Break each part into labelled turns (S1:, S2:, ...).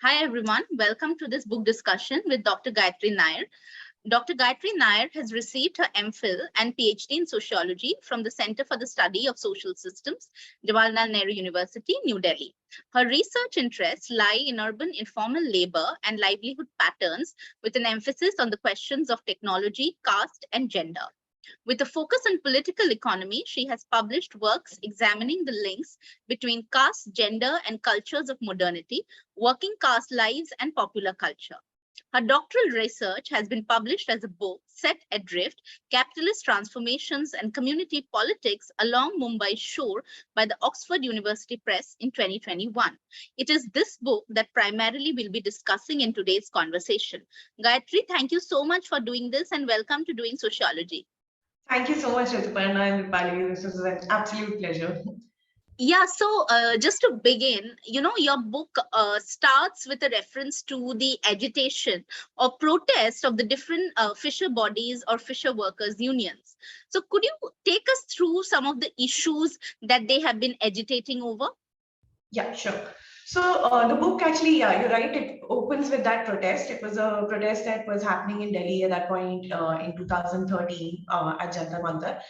S1: Hi everyone, welcome to this book discussion with Dr. Gayatri Nair. Dr. Gayatri Nair has received her MPhil and PhD in sociology from the Center for the Study of Social Systems, Jawaharlal Nehru University, New Delhi. Her research interests lie in urban informal labor and livelihood patterns with an emphasis on the questions of technology, caste, and gender. With a focus on political economy, she has published works examining the links between caste, gender, and cultures of modernity, working caste lives, and popular culture. Her doctoral research has been published as a book, Set Adrift, Capitalist Transformations and Community Politics Along Mumbai's Shore by the Oxford University Press in 2021. It is this book that primarily we'll be discussing in today's conversation. Gayatri, thank you so much for doing this and welcome to Doing Sociology.
S2: Thank you so much, Rituparna and Vipali. This is an absolute pleasure.
S1: Yeah, so just to begin, your book starts with a reference to the agitation or protest of the different fisher bodies or fisher workers unions. So could you take us through some of the issues that they have been agitating over?
S2: Yeah, sure. So the book actually, yeah, you're right. It opens with that protest. It was a protest that was happening in Delhi at that point in 2013 at Jantar Mantar,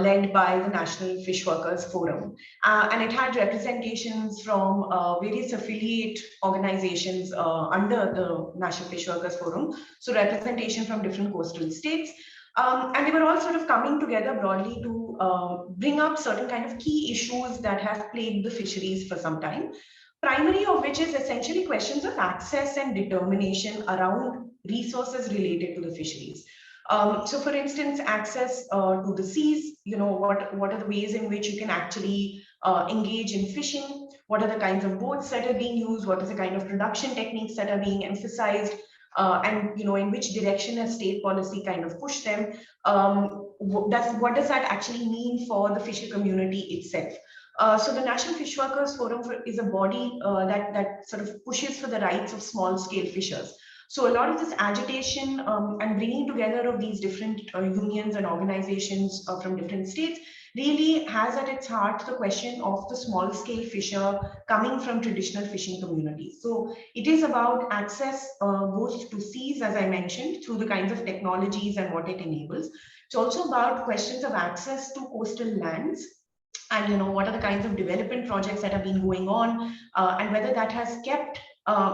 S2: led by the National Fish Workers Forum. And it had representations from various affiliate organizations under the National Fish Workers Forum. So representation from different coastal states. And they were all sort of coming together broadly to bring up certain kind of key issues that have plagued the fisheries for some time. Primary of which is essentially questions of access and determination around resources related to the fisheries. So, for instance, access to the seas. What are the ways in which you can actually engage in fishing? What are the kinds of boats that are being used? What is the kind of production techniques that are being emphasized? And in which direction has state policy kind of pushed them. What does that actually mean for the fisher community itself? So the National Fish Workers Forum is a body that sort of pushes for the rights of small scale fishers. So a lot of this agitation and bringing together of these different unions and organizations from different states really has at its heart the question of the small scale fisher coming from traditional fishing communities. So it is about access both to seas, as I mentioned, through the kinds of technologies and what it enables. It's also about questions of access to coastal lands, and what are the kinds of development projects that have been going on, and whether that has kept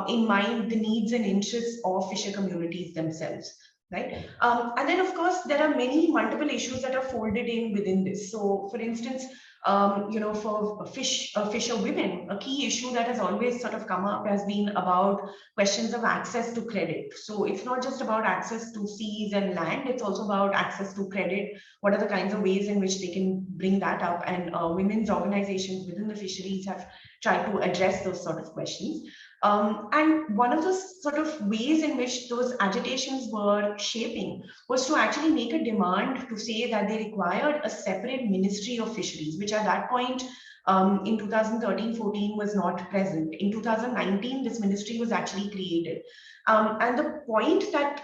S2: in mind the needs and interests of fisher communities themselves, right? And then of course there are many multiple issues that are folded in within this. So for instance, for fisher women, a key issue that has always sort of come up has been about questions of access to credit. So it's not just about access to seas and land, it's also about access to credit. What are the kinds of ways in which they can bring that up? And women's organizations within the fisheries have tried to address those sort of questions. And one of the sort of ways in which those agitations were shaping was to actually make a demand to say that they required a separate ministry of fisheries, which at that point in 2013-14 was not present. In 2019, this ministry was actually created. And the point that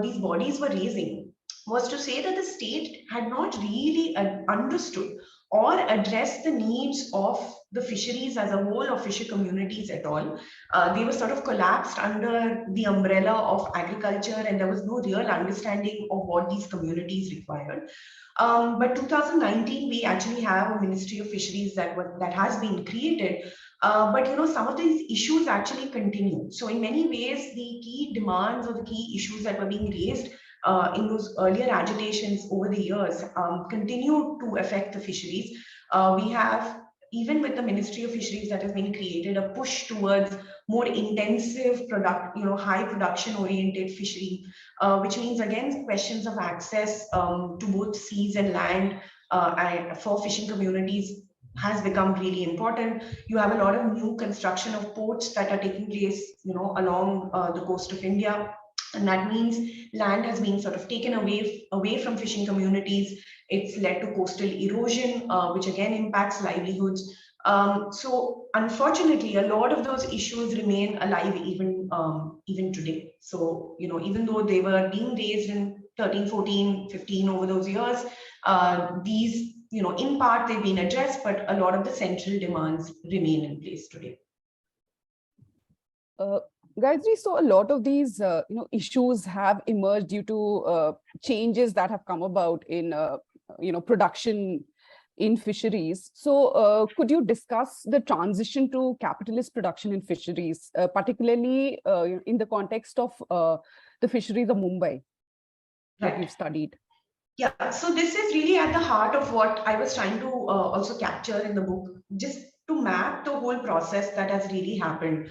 S2: these bodies were raising was to say that the state had not really understood or addressed the needs of the fisheries as a whole, or fisher communities at all. They were sort of collapsed under the umbrella of agriculture, and there was no real understanding of what these communities required. But 2019, we actually have a Ministry of Fisheries that has been created. But some of these issues actually continue. So in many ways, the key demands or the key issues that were being raised in those earlier agitations over the years continue to affect the fisheries. We have, even with the Ministry of Fisheries that has been created, a push towards more intensive high production oriented fishery, which means again questions of access to both seas and land for fishing communities has become really important. You have a lot of new construction of ports that are taking place, along the coast of India, and that means land has been sort of taken away from fishing communities. It's led to coastal erosion, which again impacts livelihoods. So unfortunately, a lot of those issues remain alive even today. So even though they were being raised in 13, 14, 15 over those years, these in part they've been addressed, but a lot of the central demands remain in place today.
S3: Uh, Gayatri, so a lot of these issues have emerged due to changes that have come about in production in fisheries. So could you discuss the transition to capitalist production in fisheries, particularly in the context of the fisheries of Mumbai that you've studied?
S2: Yeah, so this is really at the heart of what I was trying to also capture in the book, just to map the whole process that has really happened.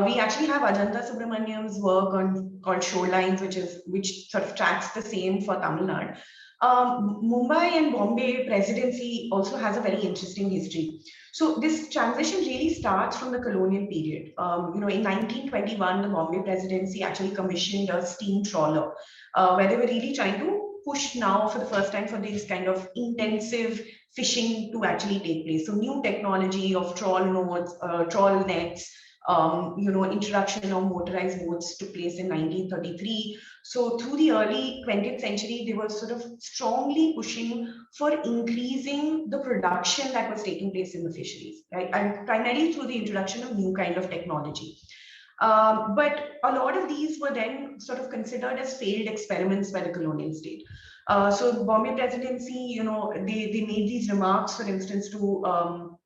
S2: We actually have Ajanta Subramaniam's work on called Shorelines, which sort of tracks the same for Tamil Nadu. Mumbai and Bombay presidency also has a very interesting history. So this transition really starts from the colonial period. In 1921, the Bombay presidency actually commissioned a steam trawler, where they were really trying to push now for the first time for this kind of intensive fishing to actually take place. So new technology of trawl nets, introduction of motorized boats took place in 1933. So through the early 20th century, they were sort of strongly pushing for increasing the production that was taking place in the fisheries, right? And primarily through the introduction of new kind of technology. But a lot of these were then sort of considered as failed experiments by the colonial state. So Bombay presidency, they made these remarks, for instance, to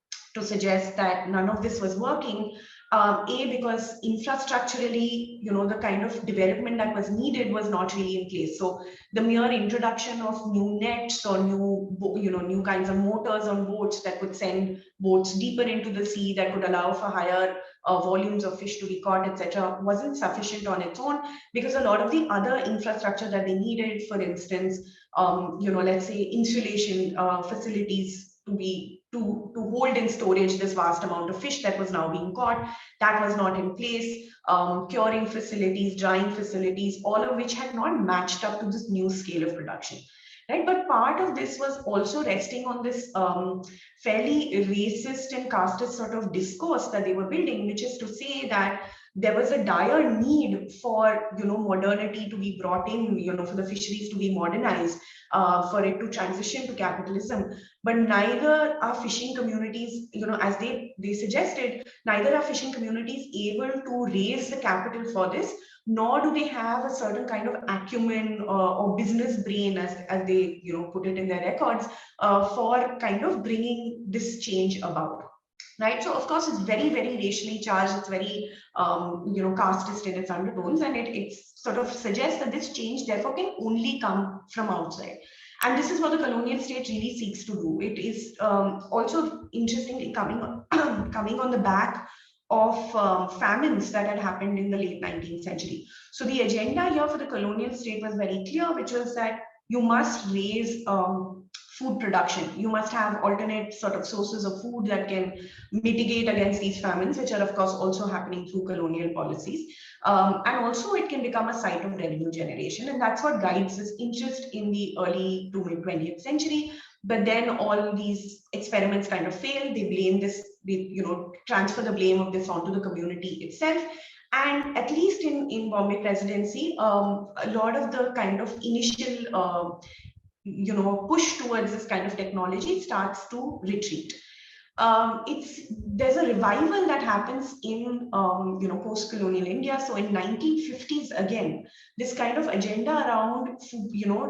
S2: suggest that none of this was working. Because infrastructurally, the kind of development that was needed was not really in place. So the mere introduction of new nets or new kinds of motors on boats that would send boats deeper into the sea, that could allow for higher volumes of fish to be caught, etc., wasn't sufficient on its own, because a lot of the other infrastructure that they needed, for instance, let's say insulation facilities to hold in storage this vast amount of fish that was now being caught, that was not in place. Curing facilities, drying facilities, all of which had not matched up to this new scale of production. Right, but part of this was also resting on this fairly racist and casteist sort of discourse that they were building, which is to say that there was a dire need for modernity to be brought in, for the fisheries to be modernized, for it to transition to capitalism. But neither are fishing communities, as they suggested, neither are fishing communities able to raise the capital for this, nor do they have a certain kind of acumen or business brain, as they put it in their records, for kind of bringing this change about. Right, so of course it's very, very racially charged. It's very casteist in its undertones, and it sort of suggests that this change therefore can only come from outside. And this is what the colonial state really seeks to do. It is also interestingly coming on the back of famines that had happened in the late 19th century. So the agenda here for the colonial state was very clear, which was that you must raise food production. You must have alternate sort of sources of food that can mitigate against these famines, which are of course also happening through colonial policies. And also it can become a site of revenue generation. And that's what guides this interest in the early to mid 20th century. But then all these experiments kind of fail. They blame this, transfer the blame of this onto the community itself. And at least in Bombay presidency, a lot of the kind of initial push towards this kind of technology starts to retreat. There's a revival that happens in post-colonial India. So in 1950s again, this kind of agenda around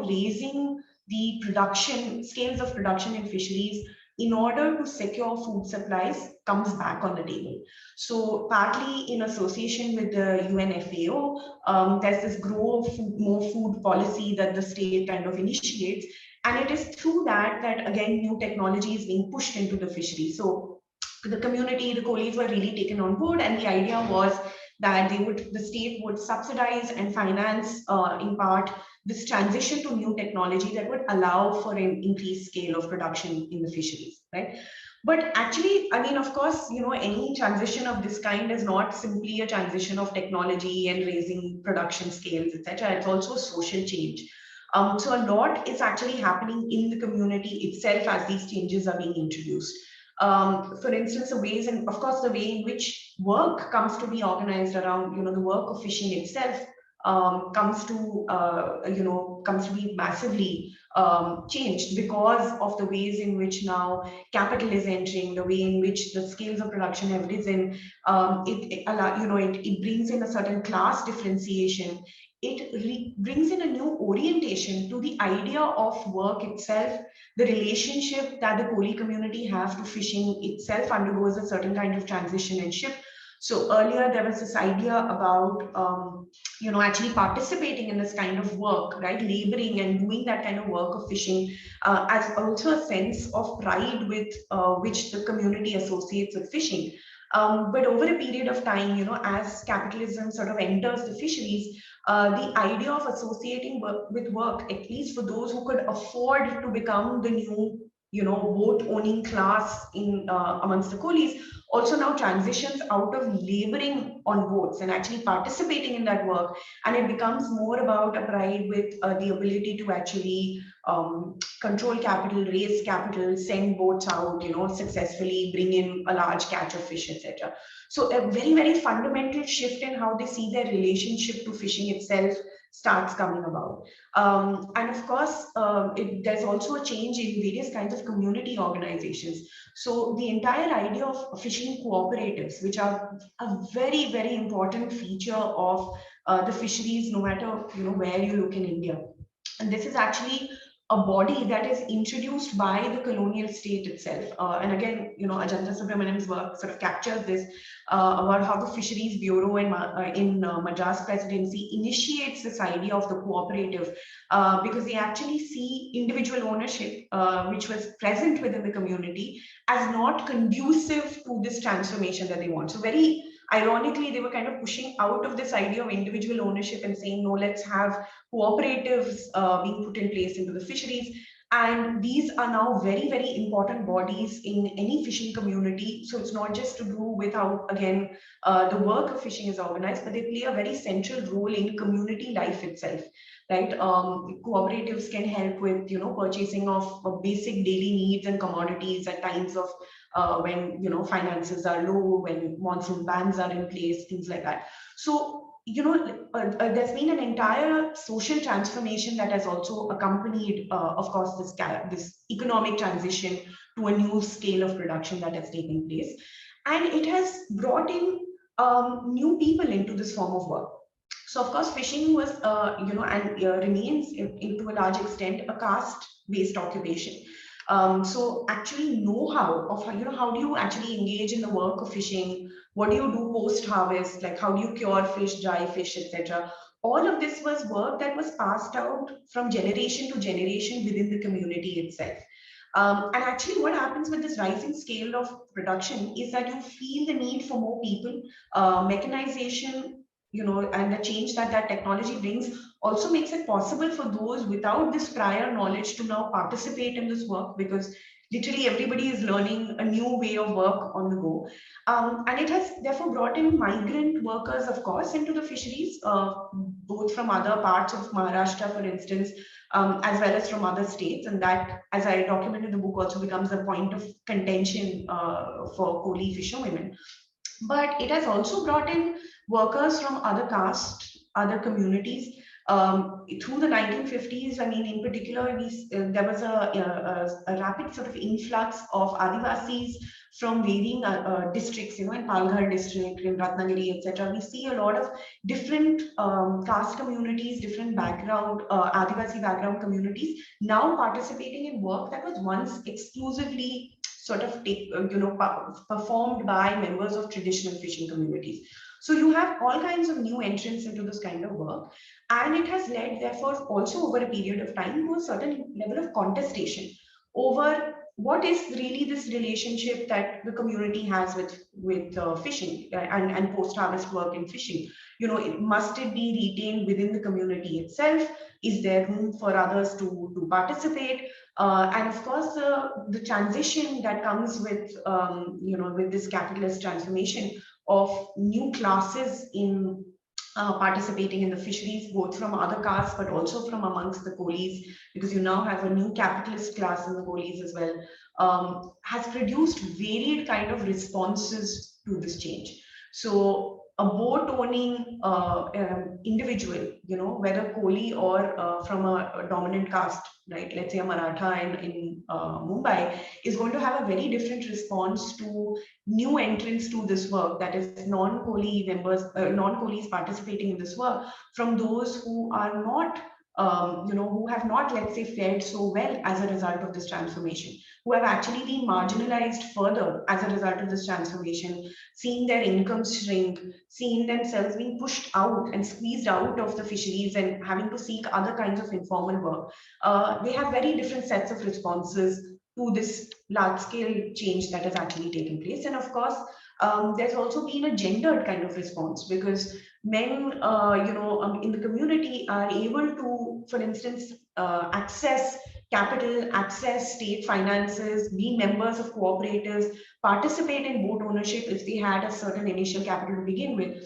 S2: raising the production scales of production in fisheries in order to secure food supplies comes back on the table. So partly in association with the UNFAO, there's this grow food, more food policy that the state kind of initiates. And it is through that again, new technology is being pushed into the fishery. So the community, the coolies were really taken on board. And the idea was that the state would subsidize and finance in part this transition to new technology that would allow for an increased scale of production in the fisheries, right? But actually, I mean, of course, any transition of this kind is not simply a transition of technology and raising production scales, etc. It's also social change. So a lot is actually happening in the community itself as these changes are being introduced. For instance, the ways, and of course, the way in which work comes to be organized around, the work of fishing itself comes to be massively changed because of the ways in which now capital is entering, the way in which the scales of production have risen. It brings in a certain class differentiation. It brings in a new orientation to the idea of work itself. The relationship that the Koli community have to fishing itself undergoes a certain kind of transition and shift. So earlier there was this idea about actually participating in this kind of work, right? Laboring and doing that kind of work of fishing as also a sense of pride with which the community associates with fishing. But over a period of time, as capitalism sort of enters the fisheries, the idea of associating work with work, at least for those who could afford to become the new, boat owning class in amongst the coolies, also now transitions out of laboring on boats and actually participating in that work, and it becomes more about a pride with the ability to actually control capital, raise capital, send boats out, successfully bring in a large catch of fish, etc. So a very, very fundamental shift in how they see their relationship to fishing itself starts coming about. And of course, there's also a change in various kinds of community organizations. So the entire idea of fishing cooperatives, which are a very, very important feature of the fisheries, no matter where you look in India. And this is actually a body that is introduced by the colonial state itself. And again, Ajanta Subramanian's work sort of captures this about how the Fisheries Bureau in Madras Presidency initiates this idea of the cooperative because they actually see individual ownership, which was present within the community, as not conducive to this transformation that they want. So very ironically, they were kind of pushing out of this idea of individual ownership and saying, no, let's have cooperatives being put in place into the fisheries. And these are now very, very important bodies in any fishing community. So it's not just to do with how, again, the work of fishing is organized, but they play a very central role in community life itself, right? Cooperatives can help with, purchasing of basic daily needs and commodities at times of when, finances are low, when monsoon bans are in place, things like that. So there's been an entire social transformation that has also accompanied, of course, this economic transition to a new scale of production that has taken place. And it has brought in new people into this form of work. So, of course, fishing was, remains to a large extent a caste-based occupation. So actually know-how of how do you actually engage in the work of fishing, what do you do post-harvest, like how do you cure fish, dry fish, etc. All of this was work that was passed out from generation to generation within the community itself. And actually what happens with this rising scale of production is that you feel the need for more people, mechanization, and the change that technology brings also makes it possible for those without this prior knowledge to now participate in this work, because literally everybody is learning a new way of work on the go. And it has therefore brought in migrant workers, of course, into the fisheries, both from other parts of Maharashtra, for instance, as well as from other states. And that, as I document in the book, also becomes a point of contention for Koli fisherwomen. But it has also brought in workers from other castes, other communities. Through the 1950s, I mean, in particular, there was a rapid sort of influx of Adivasis from varying districts, in Palghar district, in Ratnagiri, etc. We see a lot of different caste communities, different background, Adivasi background communities now participating in work that was once exclusively sort of performed by members of traditional fishing communities. So you have all kinds of new entrants into this kind of work, and it has led, therefore, also over a period of time to a certain level of contestation over what is really this relationship that the community has with fishing and post-harvest work in fishing. Must it be retained within the community itself? Is there room for others to participate? And of course, the transition that comes with with this capitalist transformation of new classes in participating in the fisheries, both from other castes but also from amongst the coolies, because you now have a new capitalist class in the coolies as well, has produced varied kind of responses to this change. So a boat owning individual, whether Kohli or from a dominant caste, right? Let's say a Maratha in Mumbai, is going to have a very different response to new entrants to this work, that is non-Kohli members, non-Kohlis participating in this work, from those who are not, who have not, let's say, fared so well as a result of this transformation, who have actually been marginalized further as a result of this transformation, seeing their incomes shrink, seeing themselves being pushed out and squeezed out of the fisheries and having to seek other kinds of informal work. They have very different sets of responses to this large-scale change that has actually taken place. And of course, there's also been a gendered kind of response, because men, in the community are able to, for instance, access capital, access state finances, be members of cooperatives, participate in boat ownership if they had a certain initial capital to begin with,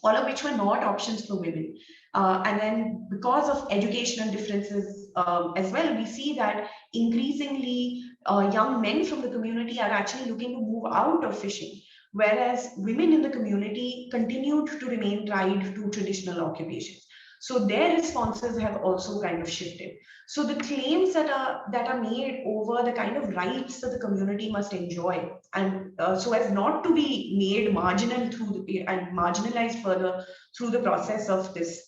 S2: all of which were not options for women. And then because of educational differences as well, we see that increasingly young men from the community are actually looking to move out of fishing, whereas women in the community continued to remain tied to traditional occupations. So their responses have also kind of shifted. So the claims that are made over the kind of rights that the community must enjoy, and so as not to be made marginal and marginalized further through the process of this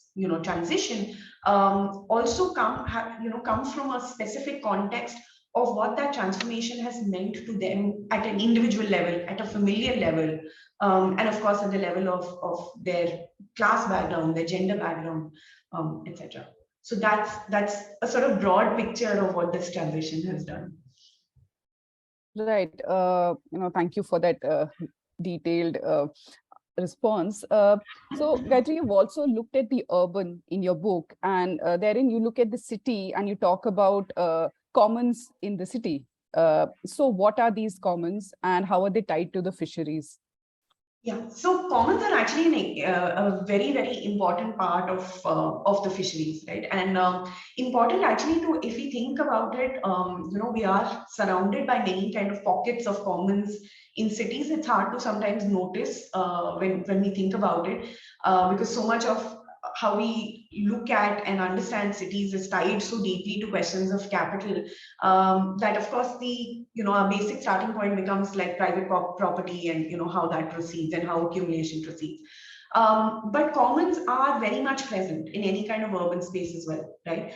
S2: transition, also come from a specific context of what that transformation has meant to them at an individual level, at a familial level, and of course at the level of their class background, their gender background, etc. So that's a sort of broad picture of what this transition has done.
S3: Right. Thank you for that detailed response. So Gayatri, you've also looked at the urban in your book, and therein you look at the city and you talk about commons in the city. So what are these commons and how are they tied to the fisheries?
S2: Yeah, so commons are actually a very, very important part of the fisheries, right? And important actually to, if we think about it, we are surrounded by many kind of pockets of commons in cities. It's hard to sometimes notice when we think about it, because so much of how we look at and understand cities is tied so deeply to questions of capital, that of course our basic starting point becomes like private property and how that proceeds and how accumulation proceeds. But commons are very much present in any kind of urban space as well, right?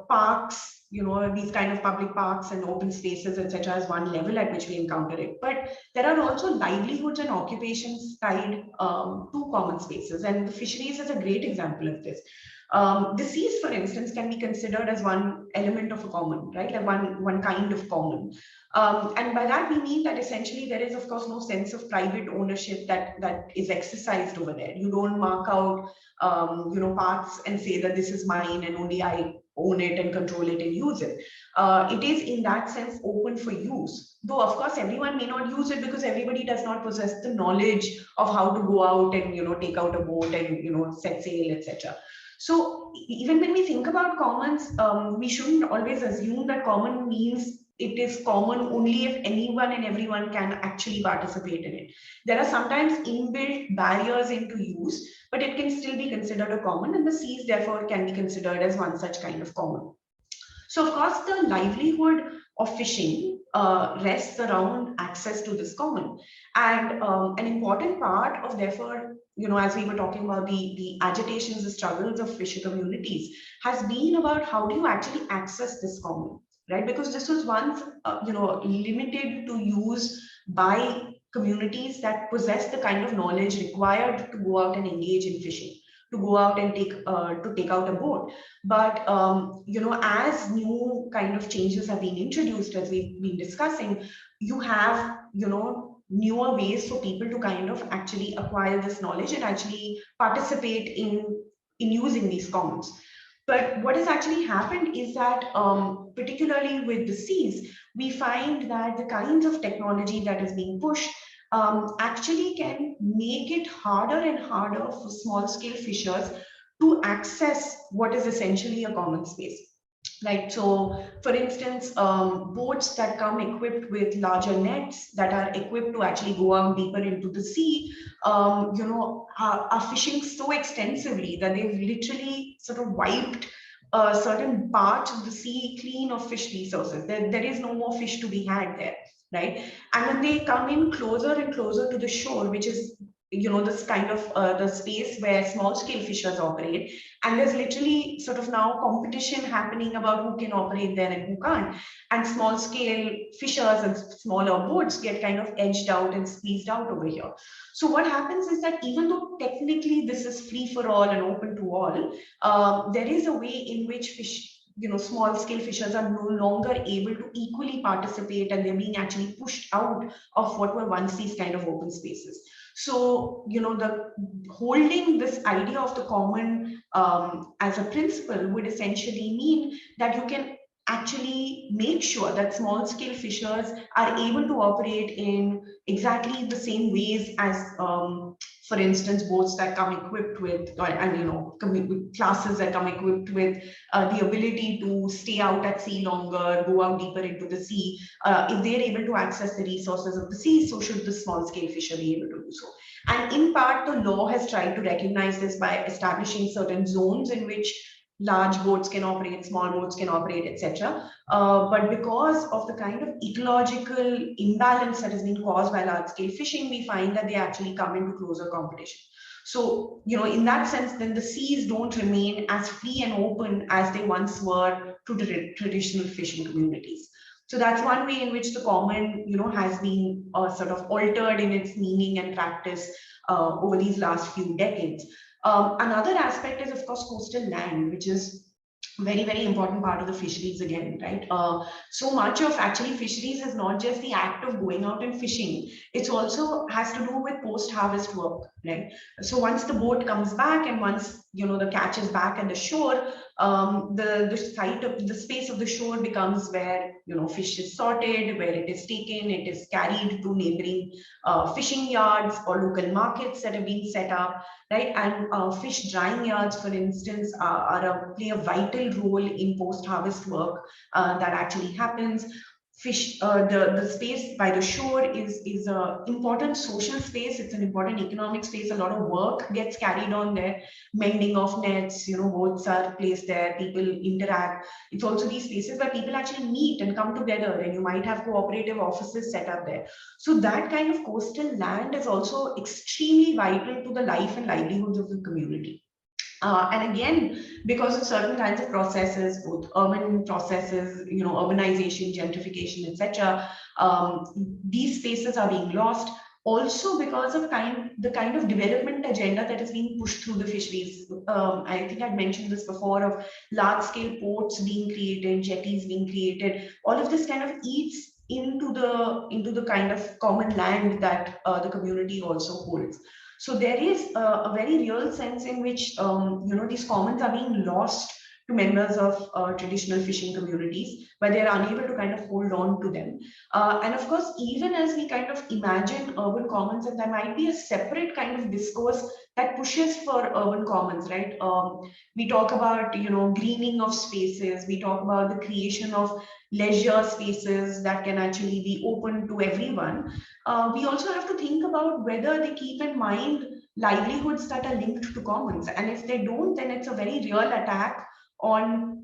S2: Parks, these kind of public parks and open spaces, etc., is one level at which we encounter it. But there are also livelihoods and occupations tied to common spaces, and the fisheries is a great example of this. The seas, for instance, can be considered as one element of a common, right? Like one kind of common. And by that we mean that essentially there is, of course, no sense of private ownership that is exercised over there. You don't mark out, parts and say that this is mine and only I own it and control it and use it. It is in that sense open for use. Though, of course, everyone may not use it because everybody does not possess the knowledge of how to go out and, take out a boat and, set sail, etc. So even when we think about commons, we shouldn't always assume that common means it is common only if anyone and everyone can actually participate in it. There are sometimes inbuilt barriers into use, but it can still be considered a common, and the seas therefore can be considered as one such kind of common. So of course, the livelihood of fishing rests around access to this common. And an important part of, therefore, as we were talking about the agitations, the struggles of fisher communities, has been about how do you actually access this common, right? Because this was once, limited to use by communities that possess the kind of knowledge required to go out and engage in fishing, to go out and take out a boat. But as new kind of changes have been introduced, as we've been discussing, you have newer ways for people to kind of actually acquire this knowledge and actually participate in using these commons. But what has actually happened is that, particularly with the seas, we find that the kinds of technology that is being pushed actually can make it harder and harder for small scale fishers to access what is essentially a common space. Right. So, for instance, boats that come equipped with larger nets that are equipped to actually go out deeper into the sea, are fishing so extensively that they've literally sort of wiped certain parts of the sea clean of fish resources. There is no more fish to be had there, right? And when they come in closer and closer to the shore, which is this kind of the space where small scale fishers operate, and there's literally sort of now competition happening about who can operate there and who can't, and small scale fishers and smaller boats get kind of edged out and squeezed out over here. So what happens is that even though technically this is free for all and open to all, there is a way in which small scale fishers are no longer able to equally participate, and they're being actually pushed out of what were once these kind of open spaces. So, the holding this idea of the common as a principle would essentially mean that you can actually make sure that small scale fishers are able to operate in exactly the same ways as, for instance, boats that come equipped with, classes that come equipped with the ability to stay out at sea longer, go out deeper into the sea. If they're able to access the resources of the sea, so should the small scale fisher be able to do so. And in part, the law has tried to recognize this by establishing certain zones in which large boats can operate, small boats can operate, etc. But because of the kind of ecological imbalance that has been caused by large scale fishing, we find that they actually come into closer competition. So, in that sense, then the seas don't remain as free and open as they once were to the traditional fishing communities. So that's one way in which the common, has been sort of altered in its meaning and practice over these last few decades. Another aspect is, of course, coastal land, which is very, very important part of the fisheries again, right? So much of actually fisheries is not just the act of going out and fishing. It's also has to do with post-harvest work, right? So once the boat comes back and once, the catch is back at the shore, the site of the space of the shore becomes where, fish is sorted, where it is taken, it is carried to neighboring fishing yards or local markets that have been set up, right? And fish drying yards, for instance, play a vital role in post-harvest work that actually happens. The space by the shore is a important social space. It's an important economic space. A lot of work gets carried on there. Mending of nets, boats are placed there. People interact. It's also these spaces where people actually meet and come together, and you might have cooperative offices set up there. So that kind of coastal land is also extremely vital to the life and livelihoods of the community. And again, because of certain kinds of processes, both urban processes, urbanization, gentrification, etc., these spaces are being lost. Also, because of the kind of development agenda that is being pushed through the fisheries. I think I'd mentioned this before, of large-scale ports being created, jetties being created. All of this kind of eats into the kind of common land that the community also holds. So there is a very real sense in which these commons are being lost to members of traditional fishing communities, where they're unable to kind of hold on to them. And of course, even as we kind of imagine urban commons, and there might be a separate kind of discourse that pushes for urban commons, right? We talk about greening of spaces. We talk about the creation of leisure spaces that can actually be open to everyone. We also have to think about whether they keep in mind livelihoods that are linked to commons, and if they don't, then it's a very real attack on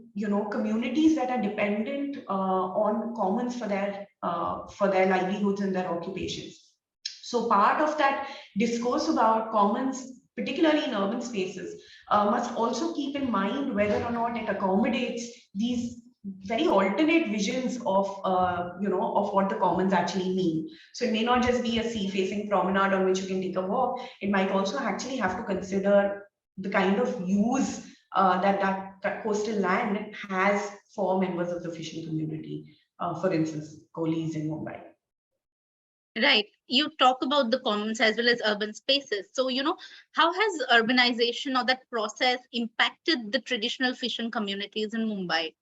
S2: communities that are dependent on commons for their livelihoods and their occupations. So part of that discourse about commons, particularly in urban spaces, must also keep in mind whether or not it accommodates these very alternate visions of what the commons actually mean. So it may not just be a sea-facing promenade on which you can take a walk. It might also actually have to consider the kind of use that coastal land has for members of the fishing community. For instance, coolies in Mumbai.
S1: Right. You talk about the commons as well as urban spaces. So, how has urbanization or that process impacted the traditional fishing communities in Mumbai?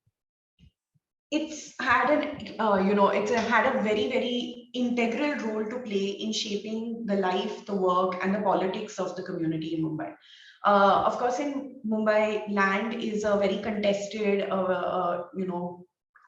S2: It's had had a very, very integral role to play in shaping the life, the work, and the politics of the community in Mumbai. Of course, in Mumbai, land is a very contested,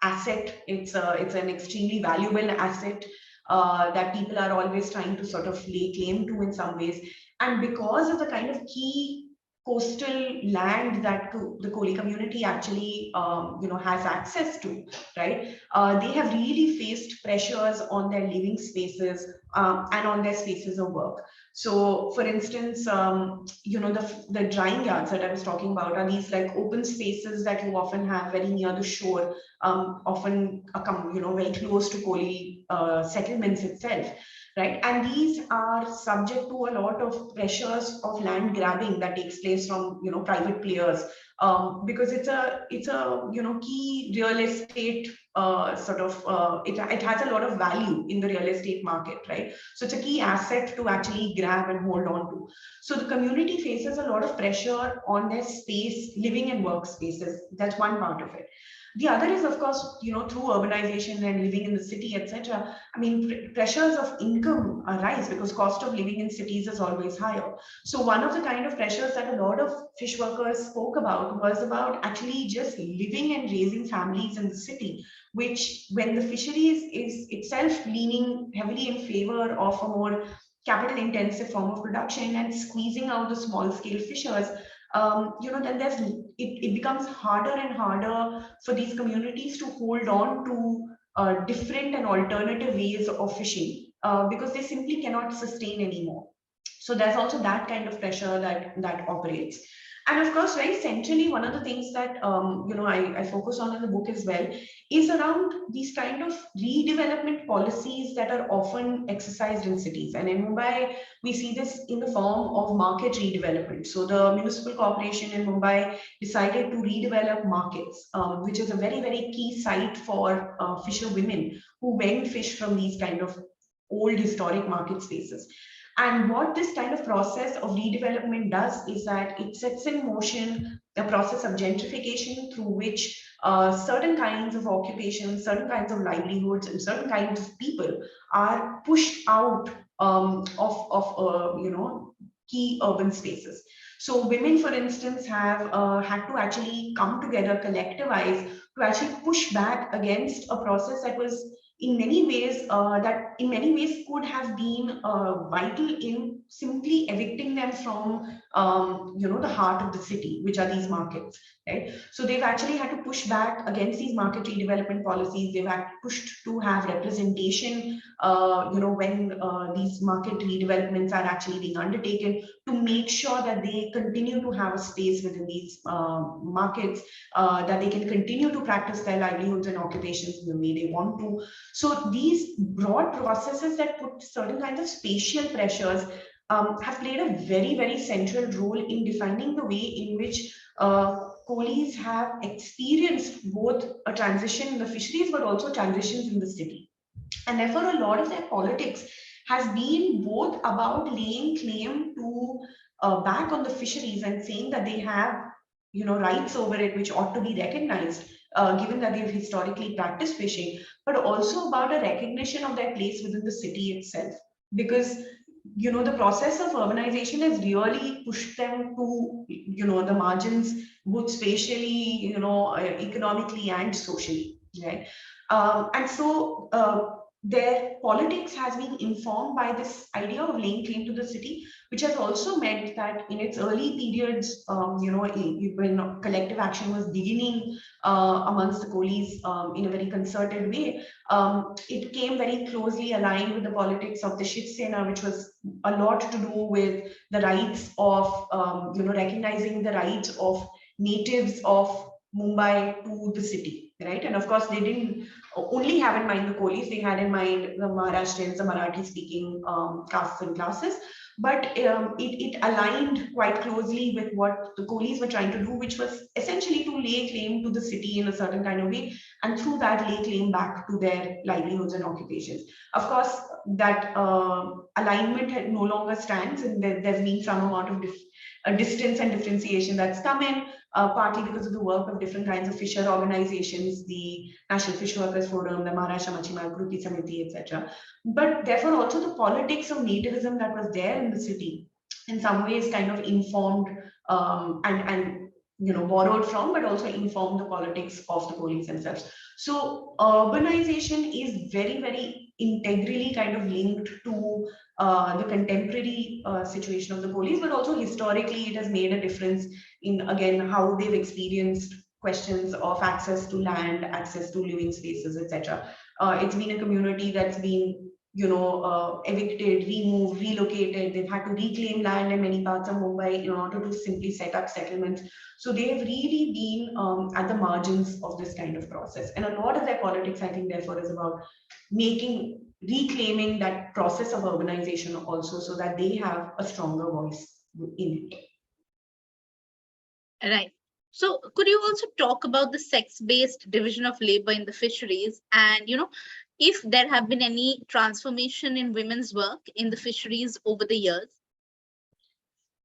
S2: asset. It's an extremely valuable asset that people are always trying to sort of lay claim to in some ways. And because of the kind of key coastal land that the Koli community actually, has access to, right? They have really faced pressures on their living spaces and on their spaces of work. So, for instance, the drying yards that I was talking about are these like open spaces that you often have very near the shore, often very close to Koli settlements itself, right? And these are subject to a lot of pressures of land grabbing that takes place from private players, because it's a key real estate it has a lot of value in the real estate market, right? So it's a key asset to actually grab and hold on to. So the community faces a lot of pressure on their space, living and work spaces. That's one part of it. The other is, of course, through urbanization and living in the city, etc. I mean, pressures of income arise because cost of living in cities is always higher. So one of the kind of pressures that a lot of fish workers spoke about was about actually just living and raising families in the city, which, when the fisheries is itself leaning heavily in favor of a more capital intensive form of production and squeezing out the small scale fishers, then it becomes harder and harder for these communities to hold on to different and alternative ways of fishing, because they simply cannot sustain anymore. So there's also that kind of pressure that operates. And of course, very centrally, one of the things that I focus on in the book as well is around these kind of redevelopment policies that are often exercised in cities. And in Mumbai, we see this in the form of market redevelopment. So the municipal corporation in Mumbai decided to redevelop markets, which is a very, very key site for fisher women who went fish from these kind of old historic market spaces. And what this kind of process of redevelopment does is that it sets in motion a process of gentrification through which certain kinds of occupations, certain kinds of livelihoods, and certain kinds of people are pushed out of key urban spaces. So women, for instance, have had to actually come together, collectivize, to actually push back against a process that was in many ways could have been vital in simply evicting them from the heart of the city, which are these markets, right? So they've actually had to push back against these market redevelopment policies. They've had pushed to have representation when these market redevelopments are actually being undertaken, to make sure that they continue to have a space within these markets, that they can continue to practice their livelihoods and occupations in the way they want to. So these broad processes that put certain kinds of spatial pressures have played a very, very central role in defining the way in which coolies have experienced both a transition in the fisheries, but also transitions in the city. And therefore, a lot of their politics has been both about laying claim to back on the fisheries and saying that they have rights over it which ought to be recognized, given that they've historically practiced fishing, but also about a recognition of their place within the city itself. Because the process of urbanization has really pushed them to the margins, both spatially, economically and socially, right? And so their politics has been informed by this idea of laying claim to the city, which has also meant that in its early periods, when collective action was beginning amongst the coolies in a very concerted way, it came very closely aligned with the politics of the Shiv Sena, which was a lot to do with the rights of, recognizing the rights of natives of Mumbai to the city, right? And of course, they didn't only have in mind the coolies, they had in mind the Maharashtrians, the Marathi speaking castes and classes. But it aligned quite closely with what the coolies were trying to do, which was essentially to lay claim to the city in a certain kind of way, and through that lay claim back to their livelihoods and occupations. Of course, that alignment no longer stands, and there's been some amount of distance and differentiation that's come in, partly because of the work of different kinds of fisher organizations, the National Fish Workers Forum, the Maharashtra Machimar Krithi Samiti, etc. But therefore also the politics of nativism that was there in the city in some ways kind of informed and borrowed from, but also informed the politics of the police themselves. So urbanization is very, very integrally kind of linked to the contemporary situation of the police, but also historically it has made a difference in, again, how they've experienced questions of access to land, access to living spaces, etc. It's been a community that's been evicted, removed, relocated. They've had to reclaim land in many parts of Mumbai in order to simply set up settlements. So they've really been at the margins of this kind of process. And a lot of their politics, I think, therefore, is about reclaiming that process of urbanization also, so that they have a stronger voice in it.
S1: Right. So could you also talk about the sex-based division of labor in the fisheries, and if there have been any transformation in women's work in the fisheries over the years?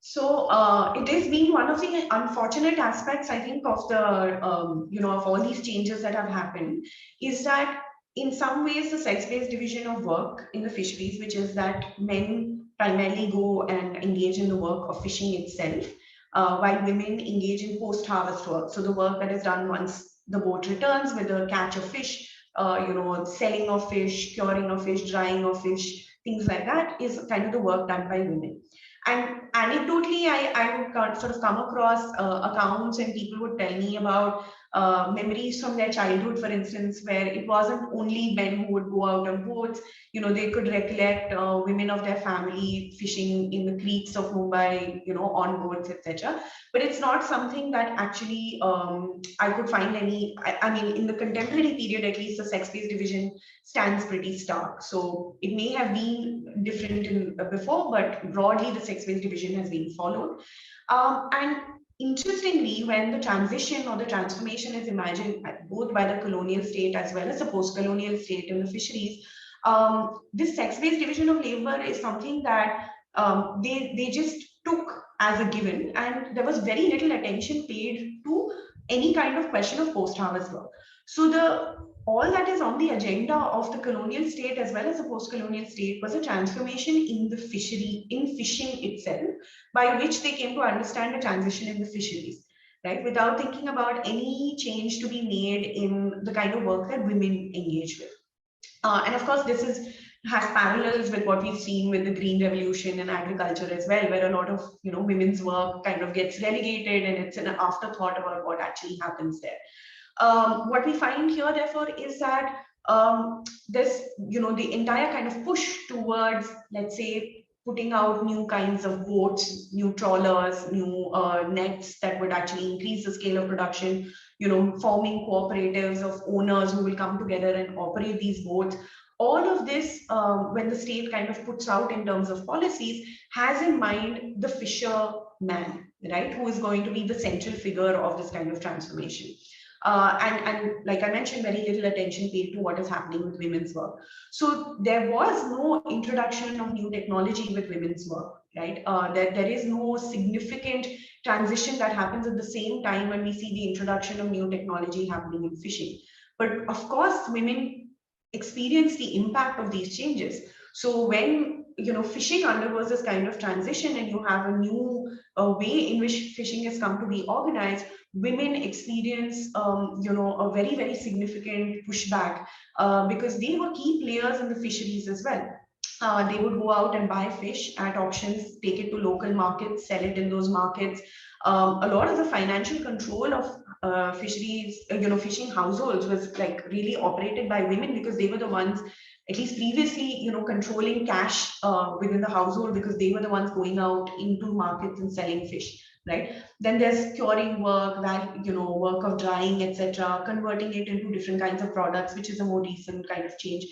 S2: So it has been one of the unfortunate aspects, I think, of the of all these changes that have happened, is that in some ways the sex-based division of work in the fisheries, which is that men primarily go and engage in the work of fishing itself, while women engage in post-harvest work. So the work that is done once the boat returns with a catch of fish, selling of fish, curing of fish, drying of fish, things like that is kind of the work done by women. And anecdotally, I would sort of come across accounts, and people would tell me about memories from their childhood, for instance, where it wasn't only men who would go out on boats. They could recollect women of their family fishing in the creeks of Mumbai, on boats, etc. But it's not something that actually I could find any. I mean, in the contemporary period, at least, the sex-based division stands pretty stark. So it may have been different before, but broadly, the sex-based division has been followed. And interestingly, when the transition or the transformation is imagined both by the colonial state as well as the post-colonial state in the fisheries, this sex-based division of labor is something that they just took as a given, and there was very little attention paid to any kind of question of post-harvest work. So all that is on the agenda of the colonial state as well as the post-colonial state was a transformation in the fishery, in fishing itself, by which they came to understand a transition in the fisheries, right? Without thinking about any change to be made in the kind of work that women engage with. And of course, has parallels with what we've seen with the Green Revolution and agriculture as well, where a lot of women's work kind of gets relegated, and it's an afterthought about what actually happens there. What we find here, therefore, is that there's the entire kind of push towards, let's say, putting out new kinds of boats, new trawlers, new nets that would actually increase the scale of production, forming cooperatives of owners who will come together and operate these boats. All of this, when the state kind of puts out in terms of policies, has in mind the fisherman, right, who is going to be the central figure of this kind of transformation. And like I mentioned, very little attention paid to what is happening with women's work. So there was no introduction of new technology with women's work, right? There is no significant transition that happens at the same time when we see the introduction of new technology happening in fishing. But of course, women experience the impact of these changes. So when fishing undergoes this kind of transition, and you have a new way in which fishing has come to be organized, women experience a very, very significant pushback because they were key players in the fisheries as well. They would go out and buy fish at auctions, take it to local markets, sell it in those markets. A lot of the financial control of fisheries, fishing households was like really operated by women, because they were the ones, at least previously, controlling cash within the household, because they were the ones going out into markets and selling fish, right? Then there's curing work, that work of drying, etc., converting it into different kinds of products, which is a more recent kind of change.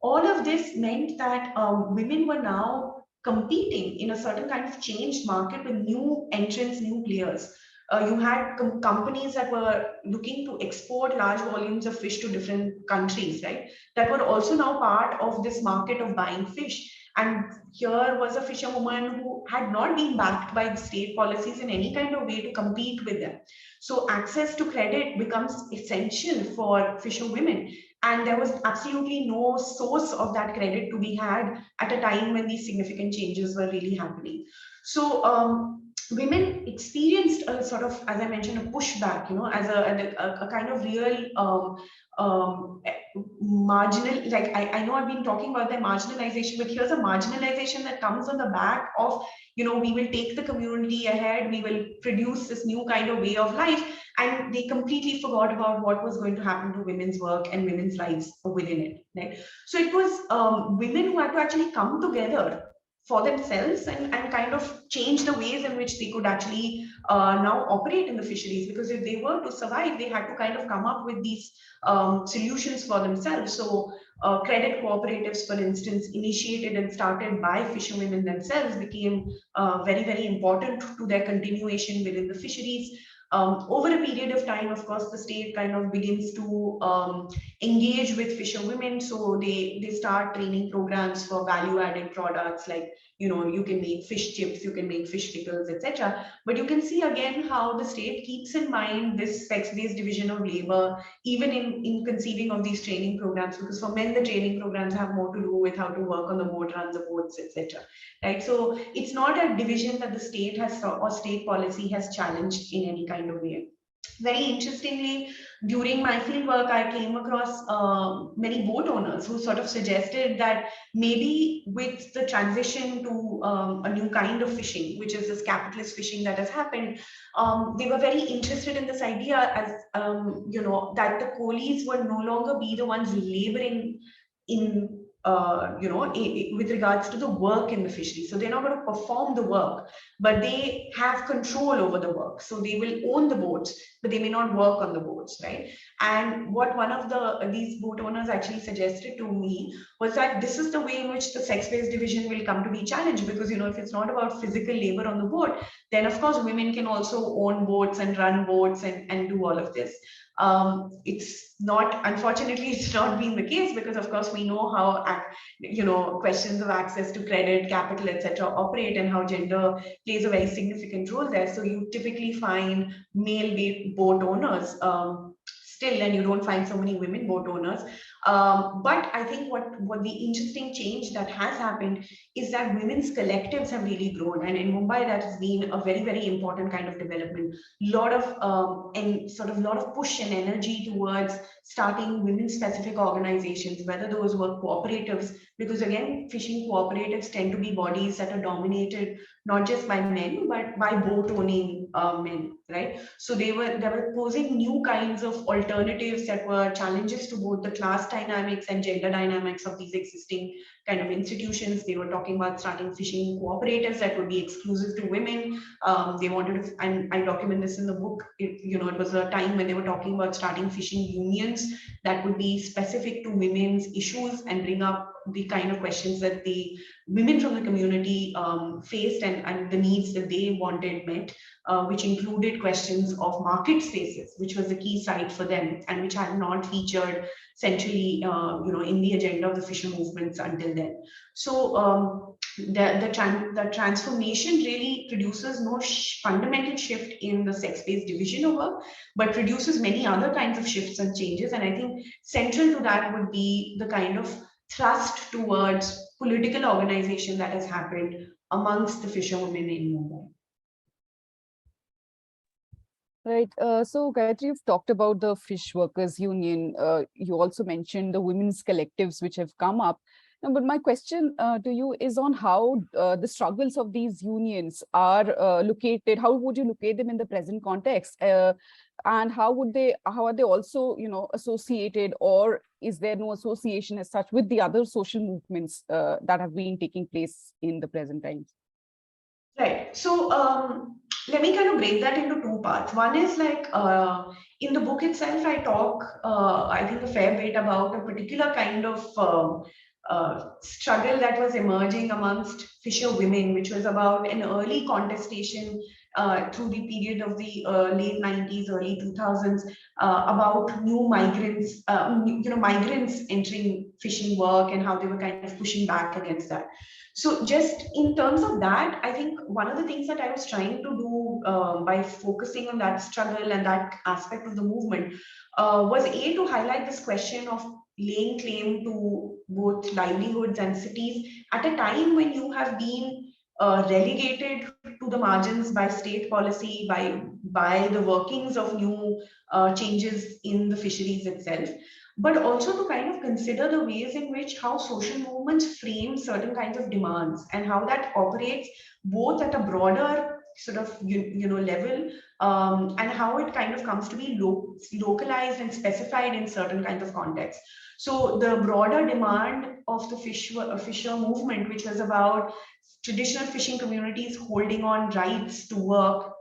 S2: All of this meant that women were now competing in a certain kind of changed market with new entrants, new players. You had companies that were looking to export large volumes of fish to different countries, right? That were also now part of this market of buying fish. And here was a fisherwoman who had not been backed by the state policies in any kind of way to compete with them. So access to credit becomes essential for fisherwomen. And there was absolutely no source of that credit to be had at a time when these significant changes were really happening. So women experienced a sort of, as I mentioned, a pushback, as a kind of real marginal, like I know I've been talking about their marginalization, but here's a marginalization that comes on the back of, we will take the community ahead, we will produce this new kind of way of life. And they completely forgot about what was going to happen to women's work and women's lives within it, right? So it was women who had to actually come together for themselves and kind of change the ways in which they could actually now operate in the fisheries, because if they were to survive, they had to kind of come up with these solutions for themselves. So credit cooperatives, for instance, initiated and started by fisherwomen themselves, became very, very important to their continuation within the fisheries. Over a period of time, of course, the state kind of begins to engage with fisherwomen. So they start training programs for value-added products, like, you can make fish chips, you can make fish pickles, etc. But you can see again how the state keeps in mind this sex-based division of labor, even in conceiving of these training programs, because for men, the training programs have more to do with how to work on the boat, run the boats, etc. Right? So it's not a division that the state has, or state policy has challenged in any kind of way. Very interestingly, during my field work, I came across many boat owners who sort of suggested that maybe with the transition to a new kind of fishing, which is this capitalist fishing that has happened, they were very interested in this idea as, that the coolies would no longer be the ones laboring in with regards to the work in the fishery. So they're not going to perform the work, but they have control over the work. So they will own the boats, but they may not work on the boats, right? And what one of these boat owners actually suggested to me was that this is the way in which the sex-based division will come to be challenged, because if it's not about physical labor on the boat, then of course women can also own boats and run boats and do all of this. It's not, unfortunately, it's not been the case, because of course we know how questions of access to credit, capital, etc. operate, and how gender plays a very significant role there. So you typically find male boat owners still, and you don't find so many women boat owners. But I think what the interesting change that has happened is that women's collectives have really grown, and in Mumbai that has been a very, very important kind of development. Lot of push and energy towards starting women-specific organizations, whether those were cooperatives, because again, fishing cooperatives tend to be bodies that are dominated not just by men but by boat-owning men, right? So they were posing new kinds of alternatives that were challenges to both the class dynamics and gender dynamics of these existing kind of institutions. They were talking about starting fishing cooperatives that would be exclusive to women. They wanted to, and I document this in the book, it was a time when they were talking about starting fishing unions that would be specific to women's issues and bring up the kind of questions that the women from the community faced, and the needs that they wanted met, which included questions of market spaces, which was the key site for them, and which had not featured centrally, in the agenda of the fisher movements until then. So the transformation really produces no fundamental shift in the sex-based division of work, but produces many other kinds of shifts and changes. And I think central to that would be the kind of thrust towards political organization that has happened amongst the fisherwomen in Mumbai.
S3: Right. So, Gayatri, you've talked about the Fish Workers Union. You also mentioned the women's collectives which have come up. But my question to you is on how the struggles of these unions are located. How would you locate them in the present context? And how are they also, associated, or is there no association as such with the other social movements that have been taking place in the present times?
S2: Right. So let me kind of break that into two parts. One is like in the book itself, I talk, I think, a fair bit about a particular kind of struggle that was emerging amongst fisher women, which was about an early contestation through the period of the late 90s, early 2000s, about new migrants, migrants entering fishing work and how they were kind of pushing back against that. So just in terms of that, I think one of the things that I was trying to do by focusing on that struggle and that aspect of the movement was to highlight this question of laying claim to both livelihoods and cities at a time when you have been relegated to the margins by state policy, by the workings of new changes in the fisheries itself, but also to kind of consider the ways in which how social movements frame certain kinds of demands and how that operates both at a broader sort of level, and how it kind of comes to be localized and specified in certain kinds of contexts. So the broader demand of the fisher movement, which was about traditional fishing communities holding on rights to work,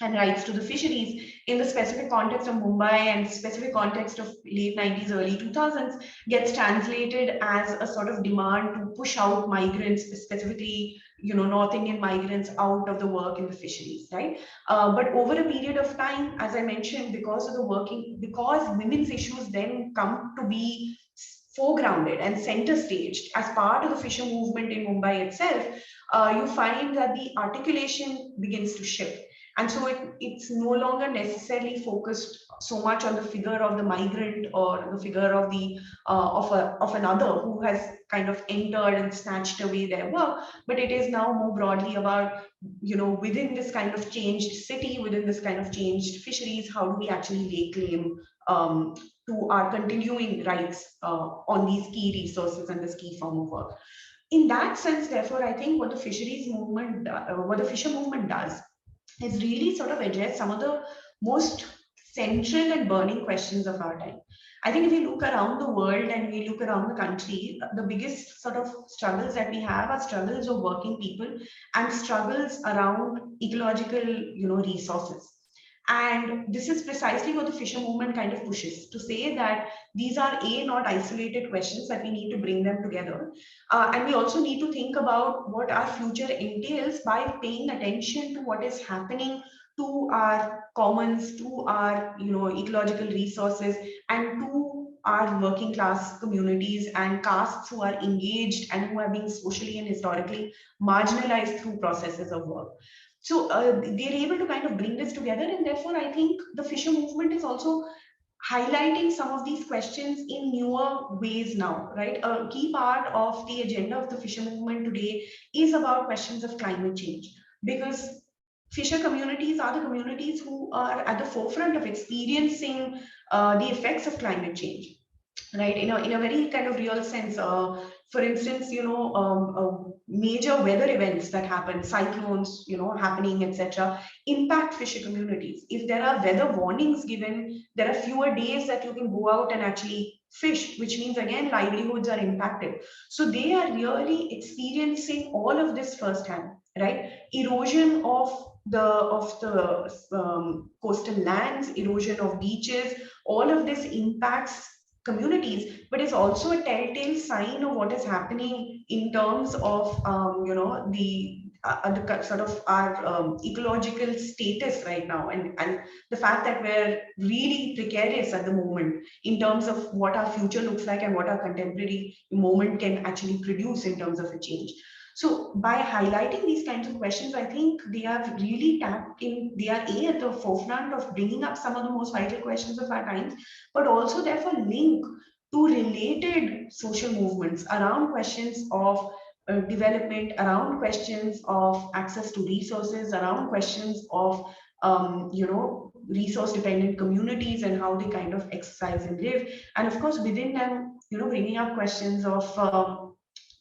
S2: and rights to the fisheries in the specific context of Mumbai and specific context of late 90s, early 2000s, gets translated as a sort of demand to push out migrants, specifically, North Indian migrants, out of the work in the fisheries, right? But over a period of time, as I mentioned, because women's issues then come to be foregrounded and center staged as part of the fisher movement in Mumbai itself, you find that the articulation begins to shift. And so it's no longer necessarily focused so much on the figure of the migrant or the figure of the of another who has kind of entered and snatched away their work, but it is now more broadly about, within this kind of changed city, within this kind of changed fisheries, how do we actually lay claim to our continuing rights on these key resources and this key form of work. In that sense, therefore, I think what the fisher movement does is really sort of address some of the most central and burning questions of our time. I think if we look around the world and we look around the country, the biggest sort of struggles that we have are struggles of working people and struggles around ecological, resources. And this is precisely what the fisher movement kind of pushes, to say that these are not isolated questions, that we need to bring them together. And we also need to think about what our future entails by paying attention to what is happening to our commons, to our ecological resources, and to our working class communities and castes who are engaged and who are being socially and historically marginalized through processes of work. So they're able to kind of bring this together, and therefore I think the fisher movement is also highlighting some of these questions in newer ways now, right? A key part of the agenda of the fisher movement today is about questions of climate change, because fisher communities are the communities who are at the forefront of experiencing the effects of climate change, right? In a very kind of real sense. For instance, major weather events that happen, cyclones, happening, etc., impact fisher communities. If there are weather warnings given, there are fewer days that you can go out and actually fish, which means again livelihoods are impacted. So they are really experiencing all of this firsthand, right? Erosion of the coastal lands, erosion of beaches, all of this impacts communities, but it's also a telltale sign of what is happening in terms of the sort of our ecological status right now, and the fact that we're really precarious at the moment in terms of what our future looks like and what our contemporary moment can actually produce in terms of a change. So by highlighting these kinds of questions, I think they have really tapped in, they are at the forefront of bringing up some of the most vital questions of our times, but also therefore link to related social movements around questions of development, around questions of access to resources, around questions of resource dependent communities and how they kind of exercise and live, and of course within them, bringing up questions of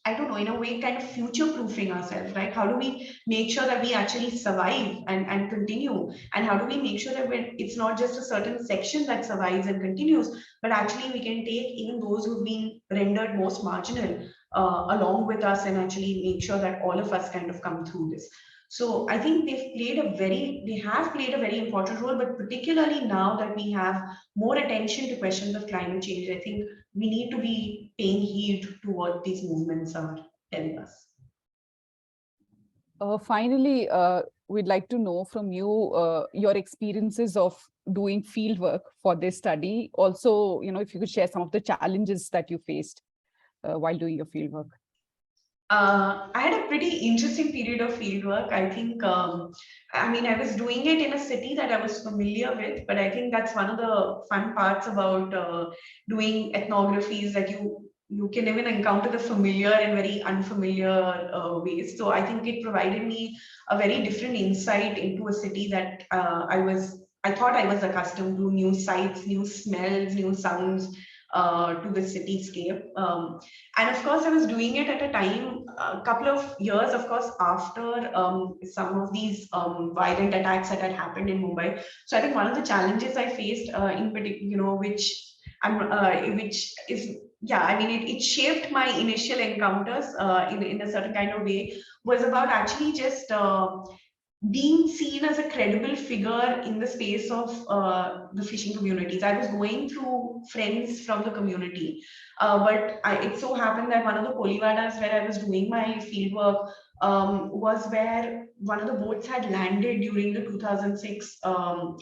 S2: I don't know, in a way, kind of future proofing ourselves, right? How do we make sure that we actually survive and continue? And how do we make sure that it's not just a certain section that survives and continues, but actually we can take even those who've been rendered most marginal along with us and actually make sure that all of us kind of come through this. So I think they have played a very important role, but particularly now that we have more attention to questions of climate change, I think we need to be paying heed to what these movements are telling us.
S3: Finally, we'd like to know from you your experiences of doing field work for this study. Also, if you could share some of the challenges that you faced while doing your field work.
S2: I had a pretty interesting period of field work. I think, I mean, I was doing it in a city that I was familiar with, but I think that's one of the fun parts about doing ethnographies, that you can even encounter the familiar and very unfamiliar ways. So I think it provided me a very different insight into a city that I thought I was accustomed to: new sights, new smells, new sounds to the cityscape. And of course, I was doing it at a time, a couple of years, of course, after some of these violent attacks that had happened in Mumbai. So I think one of the challenges I faced, in particular, which is, yeah, I mean, it shaped my initial encounters in a certain kind of way, was about actually just being seen as a credible figure in the space of the fishing communities. I was going through friends from the community, but it so happened that one of the polivadas where I was doing my fieldwork was where one of the boats had landed during the 2006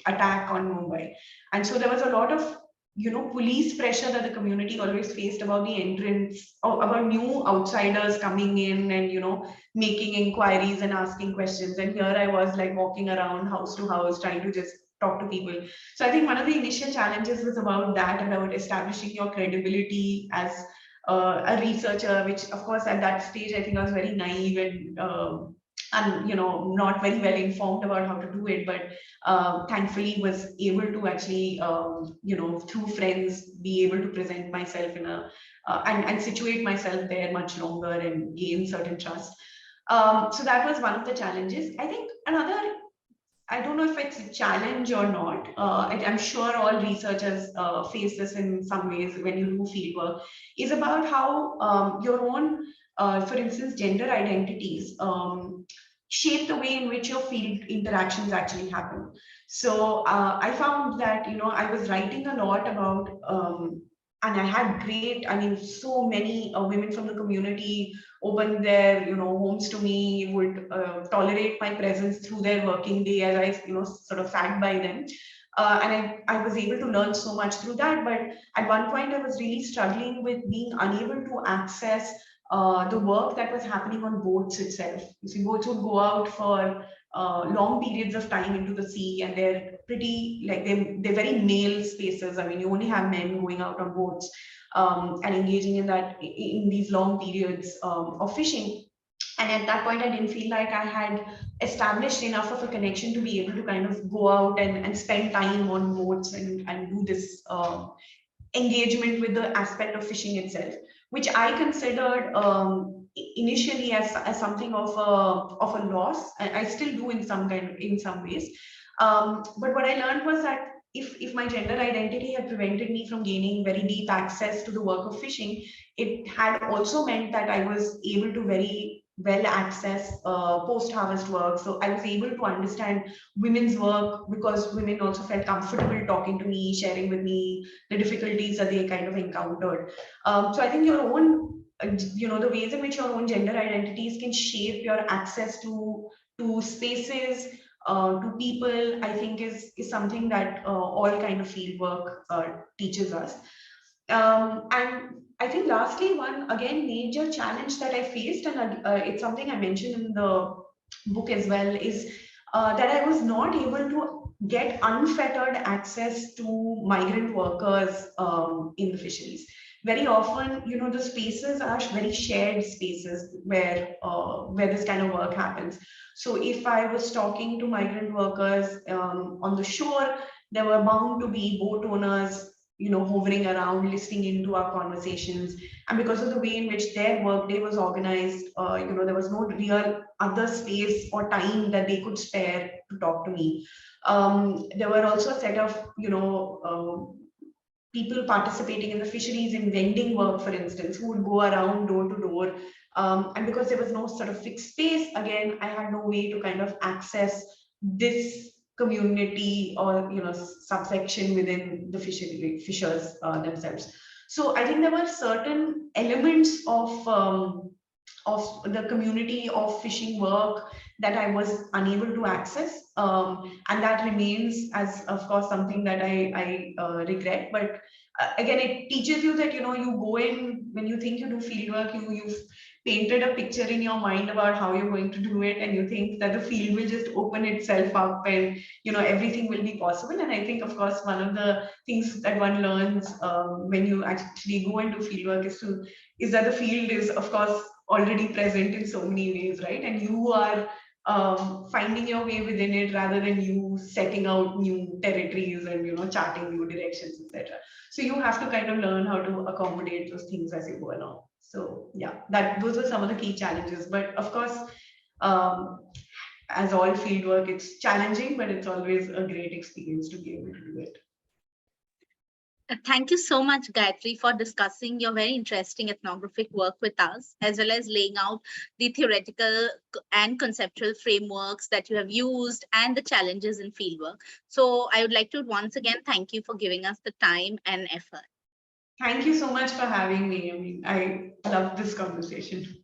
S2: attack on Mumbai. And so there was a lot of police pressure that the community always faced about the entrance, or about new outsiders coming in and, making inquiries and asking questions. And here I was, like, walking around house to house trying to just talk to people. So I think one of the initial challenges was about that, about establishing your credibility as a researcher, which of course at that stage I think I was very naive and not very well informed about how to do it, but thankfully was able to actually through friends be able to present myself in a and situate myself there much longer and gain certain trust. So that was one of the challenges. I think another, I don't know if it's a challenge or not. I'm sure all researchers face this in some ways when you do fieldwork, is about how your own, for instance, gender identities shape the way in which your field interactions actually happen. So I found that, I was writing a lot about, and I had great, I mean, so many women from the community opened their homes to me, would tolerate my presence through their working day as I sort of sat by them, and I was able to learn so much through that. But at one point I was really struggling with being unable to access the work that was happening on boats itself. You see, boats would go out for long periods of time into the sea, and they're pretty, like, they're very male spaces. I mean, you only have men going out on boats and engaging in these long periods of fishing. And at that point, I didn't feel like I had established enough of a connection to be able to kind of go out and spend time on boats and do this engagement with the aspect of fishing itself, which I considered initially as something of a loss. I still do in some ways. But what I learned was that if my gender identity had prevented me from gaining very deep access to the work of fishing, it had also meant that I was able to very well access post-harvest work. So I was able to understand women's work because women also felt comfortable talking to me, sharing with me the difficulties that they kind of encountered. So I think your own, the ways in which your own gender identities can shape your access to spaces, to people, I think is something that all kind of field work teaches us. And I think lastly, one again major challenge that I faced, and it's something I mentioned in the book as well, is that I was not able to get unfettered access to migrant workers in the fisheries. Very often, the spaces are very shared spaces where this kind of work happens. So if I was talking to migrant workers on the shore, there were bound to be boat owners hovering around, listening into our conversations. And because of the way in which their workday was organized, there was no real other space or time that they could spare to talk to me. There were also a set of, people participating in the fisheries in vending work, for instance, who would go around door to door. And because there was no sort of fixed space, again, I had no way to kind of access this community or subsection within the fishers themselves. So I think there were certain elements of the community of fishing work that I was unable to access. And that remains as, of course, something that I regret. But again, it teaches you that, you know, you go in, when you think you do fieldwork, you've painted a picture in your mind about how you're going to do it, and you think that the field will just open itself up and, you know, everything will be possible. And I think, of course, one of the things that one learns when you actually go and do fieldwork is that the field is, of course, already present in so many ways, right? And you are finding your way within it rather than you setting out new territories and, you know, charting new directions, etc. So you have to kind of learn how to accommodate those things as you go along. So yeah, those are some of the key challenges. But of course, um, as all fieldwork, it's challenging, but it's always a great experience to be able to do it.
S1: Thank you so much, Gayatri, for discussing your very interesting ethnographic work with us, as well as laying out the theoretical and conceptual frameworks that you have used and the challenges in fieldwork. So I would like to once again thank you for giving us the time and effort.
S2: Thank you so much for having me. I mean, I love this conversation.